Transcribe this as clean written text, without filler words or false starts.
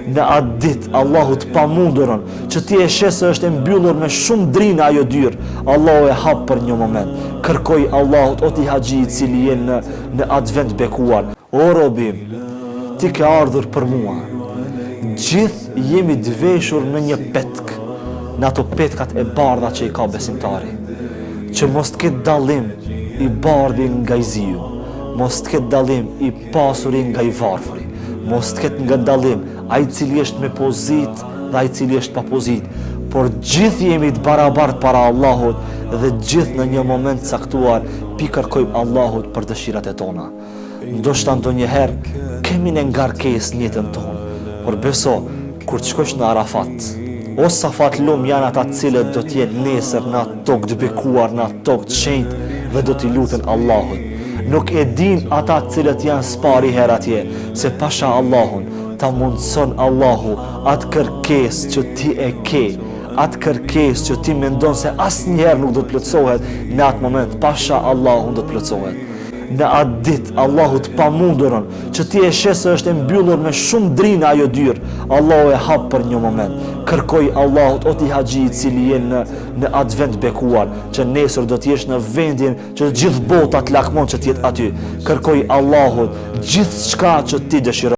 Në atë ditë Allahu të pamundurën që ti e sheh se është e mbyllur me shumë drinë ajo dyrë, Allahu e hap për një moment. Kërkoj Allahut, o ti haxhi i cili je në atë vend bekuar, o robim, ti ke ardhur për mua. Gjithë jemi të veshur në një petk, në ato petkat e bardha që i ka besimtari, që mos të ketë dallim i bardhi nga i ziu, mos të ketë dallim i pasuri nga i varfri, mos të ketë nga dallim ai i cili është me pozit dhe ai i cili është pa pozit, por gjithë jemi të barabartë para Allahut dhe gjithë në një moment caktuar pi kërkojmë Allahut për dëshirat e tona. Ndoshta ndonjëherë kemi në ngarkesë në jetën tonë, por beso, kur të shkosh në Arafat, o Safat lum janë ata cilët do të jenë nesër në atë tokë të bekuar, në atë tokë të shenjtë dhe do t'i lutën Allahut. Nuk e din ata cilët janë spari her atje, se pasha Allahun, ta mundson Allahu atë kërkesë që ti e ke, atë kërkesë që ti mendon se asnjëherë nuk do të plotësohet, në atë moment pasha Allahun do të plotësohet. Në atë ditë Allahu të pamundurën që ti e sheh se është e mbyllur me shumë drinë ajo dyrë, Allahu e hap për një moment. Kërkoj Allahut, o ti haxhi i cili je në atë vend bekuar, që nesër do të jesh në vendin që gjithë bota të lakmon që të jetë aty. Kërkoj Allahut gjithçka që ti dëshiron.